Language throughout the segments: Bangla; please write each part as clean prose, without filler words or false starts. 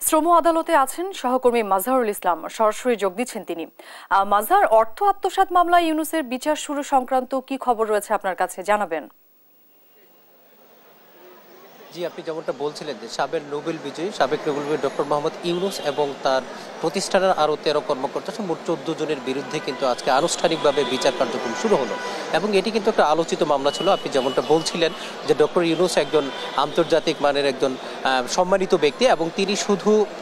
শ্রম আদালতে আছেন সহকর্মী মাজহারুল ইসলাম, সরাসরি যোগ দিচ্ছেন তিনি। মাজহার, অর্থ আত্মসাৎ মামলায় ইউনূসের বিচার শুরু সংক্রান্ত কি খবর রয়েছে আপনার কাছে, জানাবেন। জি, আপনি যেমনটা বলছিলেন যে সাবেক নোবেল বিজয়ী ডক্টর মোহাম্মদ ইউনূস এবং তার প্রতিষ্ঠানের আরও 13 কর্মকর্তা মোট 14 জনের বিরুদ্ধে কিন্তু আজকে আনুষ্ঠানিকভাবে বিচার কার্যক্রম শুরু হলো এবং এটি কিন্তু একটা আলোচিত মামলা ছিল। আপনি যেমনটা বলছিলেন যে ডক্টর ইউনূস একজন আন্তর্জাতিক মানের একজন সম্মানিত ব্যক্তি এবং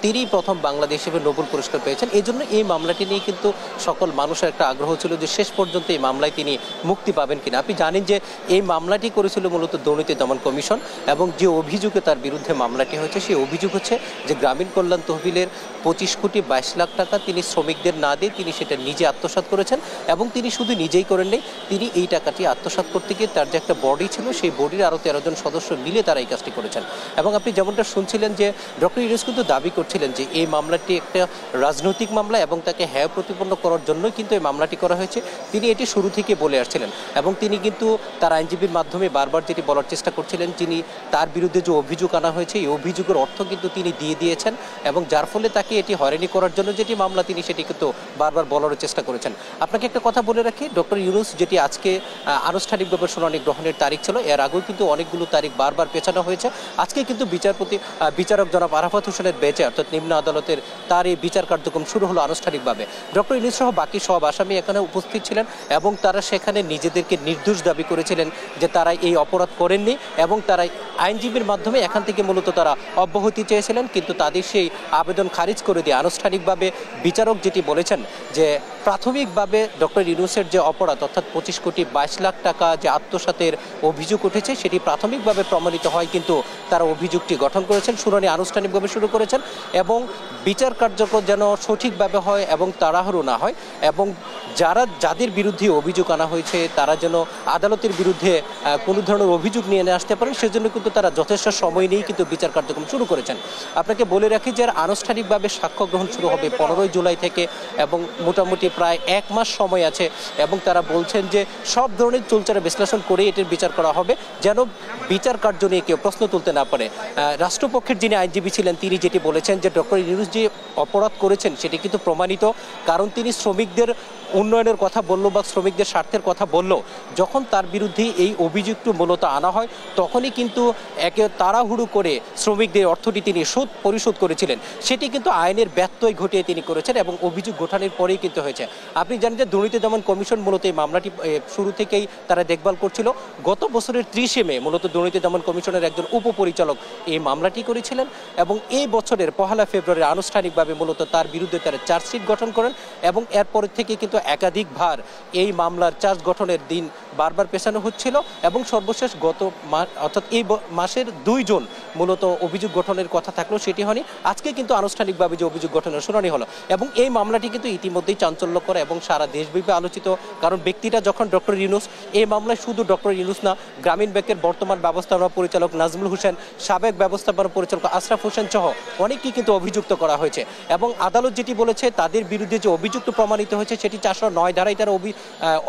তিনি প্রথম বাংলাদেশ হিসেবে নোবেল পুরস্কার পেয়েছেন। এই জন্য এই মামলাটি নিয়ে কিন্তু সকল মানুষের একটা আগ্রহ ছিল যে শেষ পর্যন্ত এই মামলায় তিনি মুক্তি পাবেন কিনা। আপনি জানেন যে এই মামলাটি করেছিল মূলত দুর্নীতি দমন কমিশন এবং যে অভিযোগে তার বিরুদ্ধে মামলাটি হয়েছে সেই অভিযোগ হচ্ছে যে গ্রামীণ কল্যাণ তহবিলের 25 কোটি 22 লাখ টাকা তিনি শ্রমিকদের না দিয়ে তিনি সেটা নিজে আত্মসাৎ করেছেন এবং তিনি শুধু নিজেই করেননি, তিনি এই টাকাটি আত্মসাৎ করতে গিয়ে তার যে একটা বডি ছিল সেই বডির আরও 13 জন সদস্য মিলে তারা এই কাজটি করেছেন। এবং আপনি যেমনটা শুনছিলেন যে ডক্টর ইউনূস কিন্তু দাবি করছিলেন যে এই মামলাটি একটা রাজনৈতিক মামলা এবং তাকে হ্যায় প্রতিপন্ন করার জন্যই কিন্তু এই মামলাটি করা হয়েছে। তিনি এটি শুরু থেকে বলে আসছিলেন এবং তিনি কিন্তু তার আইনজীবীর মাধ্যমে বারবার যেটি বলার চেষ্টা করছিলেন, যিনি তার বিরুদ্ধে যে অভিযোগ আনা হয়েছে এই অভিযোগের অর্থ কিন্তু তিনি দিয়ে দিয়েছেন এবং যার ফলে তাকে এটি হয়রানি করার জন্য যেটি মামলা তিনি সেটি কিন্তু বারবার বলার চেষ্টা করেছেন। আপনাকে একটা কথা বলে রাখি, ডক্টর ইউনূস যেটি আজকে আনুষ্ঠানিকভাবে শুনানি গ্রহণের তারিখ ছিল, এর আগেও কিন্তু অনেকগুলো তারিখ বারবার পেছানো হয়েছে। আজকে কিন্তু বিচারক জনাব আরাফাত হোসেনের বেঁচে অর্থাৎ নিম্ন আদালতের তার এই বিচার কার্যক্রম শুরু হলো আনুষ্ঠানিকভাবে। ডক্টর ইউনূস সহ বাকি সব আসামি এখানে উপস্থিত ছিলেন এবং তারা সেখানে নিজেদেরকে নির্দোষ দাবি করেছিলেন যে তারা এই অপরাধ করেননি এবং তারা আইনজীবীর মাধ্যমে এখান থেকে মূলত তারা অব্যাহতি চেয়েছিলেন, কিন্তু তাদের সেই আবেদন খারিজ করে দিয়ে আনুষ্ঠানিকভাবে বিচারক যেটি বলেছেন যে প্রাথমিকভাবে ডক্টর ইউনূসের যে অপরাধ অর্থাৎ 25 কোটি 22 লাখ টাকা যে আত্মসাতের অভিযোগ উঠেছে সেটি প্রাথমিকভাবে প্রমাণিত হয়, কিন্তু তারা অভিযোগটি গঠন করেছেন, শুনানি আনুষ্ঠানিকভাবে শুরু করেছেন এবং বিচার কার্যক্রম যেন সঠিকভাবে হয় এবং তাড়াহুড়ো না হয় এবং যাদের বিরুদ্ধে অভিযোগ আনা হয়েছে তারা যেন আদালতের বিরুদ্ধে কোনো ধরনের অভিযোগ নিয়ে আসতে পারেন, সেজন্য কিন্তু তারা যথেষ্ট সময় নিয়েই কিন্তু বিচার কার্যক্রম শুরু করেছেন। আপনাকে বলে রাখি যে আনুষ্ঠানিকভাবে সাক্ষ্য গ্রহণ শুরু হবে 15 জুলাই থেকে এবং মোটামুটি প্রায় 1 মাস সময় আছে এবং তারা বলছেন যে সব ধরনের চুলচারা বিশ্লেষণ করে এটির বিচার করা হবে যেন বিচার কার্য নিয়ে কেউ প্রশ্ন তুলতে না পারে। রাষ্ট্রপক্ষের যিনি আইনজীবী ছিলেন তিনি যেটি বলেছেন যে ডক্টর ইউনূস যে অপরাধ করেছেন সেটি কিন্তু প্রমাণিত, কারণ তিনি শ্রমিকদের উন্নয়নের কথা বলল বা শ্রমিকদের স্বার্থের কথা বলল, যখন তার বিরুদ্ধে এই অভিযোগটি মূলত আনা হয় তখনই কিন্তু একে তাড়াহুড়ো করে শ্রমিকদের অর্থটি তিনি পরিশোধ করেছিলেন, সেটি কিন্তু আইনের ব্যত্যয় ঘটিয়ে তিনি করেছেন এবং অভিযোগ ঘটানোর পরেই কিন্তু হয়েছে। আপনি জানেন যে দুর্নীতি দমন কমিশন মূলত এই মামলাটি শুরু থেকেই তারা দেখভাল করছিল। গত বছরের 30 মে মূলত দুর্নীতি দমন কমিশনের একজন উপপরিচালক এই মামলাটি করেছিলেন এবং এই বছরের 1 ফেব্রুয়ারি আনুষ্ঠানিকভাবে মূলত তার বিরুদ্ধে তারা চার্জশিট গঠন করেন এবং এরপর থেকে কিন্তু একাধিকবার এই মামলার চার্জ গঠনের দিন বারবার পেছানো হচ্ছিল এবং সর্বশেষ অর্থাৎ এই মাসের 2 জন মূলত অভিযোগ গঠনের কথা থাকলেও সেটি হয়নি। আজকে কিন্তু আনুষ্ঠানিকভাবে যে অভিযোগ গঠনের শুনানি হলো এবং এই মামলাটি কিন্তু ইতিমধ্যেই চাঞ্চল্যকর এবং সারা দেশব্যাপী আলোচিত, কারণ ব্যক্তিটা যখন ডক্টর ইউনূস, এই মামলায় শুধু ডক্টর ইউনূস না, গ্রামীণ ব্যাংকের বর্তমান ব্যবস্থাপনা পরিচালক নাজমুল হোসেন, সাবেক ব্যবস্থাপনা পরিচালক আশরাফ হোসেন সহ অনেকেই কিন্তু অভিযুক্ত করা হয়েছে এবং আদালত যেটি বলেছে তাদের বিরুদ্ধে যে অভিযুক্ত প্রমাণিত হয়েছে সেটি 409 ধারায় তারা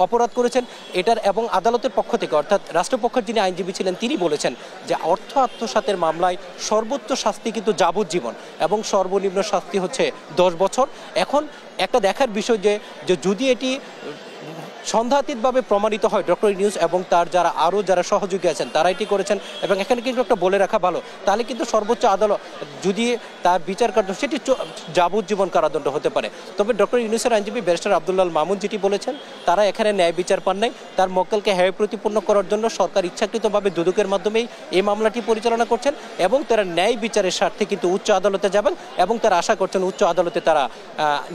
অপরাধ করেছেন এটার, এবং আদালতের পক্ষ থেকে অর্থাৎ রাষ্ট্রপক্ষের যিনি আইনজীবী ছিলেন তিনি বলেছেন যে অর্থ আত্মসাতের মামলায় সর্বোচ্চ শাস্তি কিন্তু যাবজ্জীবন এবং সর্বনিম্ন শাস্তি হচ্ছে 10 বছর। এখন একটা দেখার বিষয় যে যদি এটি সন্দেহাতীতভাবে প্রমাণিত হয় ডক্টর ইউনূস এবং তার যারা সহযোগী আছেন তারা এটি করেছেন এবং এখানে কিন্তু একটা বলে রাখা ভালো, তাহলে কিন্তু সর্বোচ্চ আদালত যদি তার বিচার কার্য সেটি যাবজ্জীবন কারাদণ্ড হতে পারে। তবে ডক্টর ইউনূসের আইনজীবী ব্যারিস্টার আব্দুল্লাহ মামুন যেটি বলেছেন তারা এখানে ন্যায় বিচার পান নাই, তার মক্কেলকে হ্যায় প্রতিপন্ন করার জন্য সরকার ইচ্ছাকৃতভাবে দুদকের মাধ্যমেই এই মামলাটি পরিচালনা করছেন এবং তারা ন্যায় বিচারের স্বার্থে কিন্তু উচ্চ আদালতে যাবেন এবং তারা আশা করছেন উচ্চ আদালতে তারা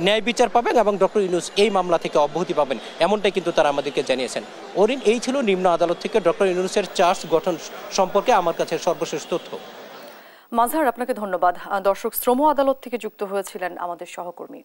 ন্যায় বিচার পাবেন এবং ডক্টর ইউনূস এই মামলা থেকে অব্যাহতি পাবেন, এমনটাই কিন্তু তারা আমাদেরকে জানিয়েছেন। অরিন, এই ছিল নিম্ন আদালত থেকে ডক্টর ইউনূসের চার্জ গঠন সম্পর্কে আমার কাছে সর্বশেষ তথ্য। মাজহার, আপনাকে ধন্যবাদ। দর্শক, শ্রম আদালত থেকে যুক্ত হয়েছিলেন আমাদের সহকর্মী।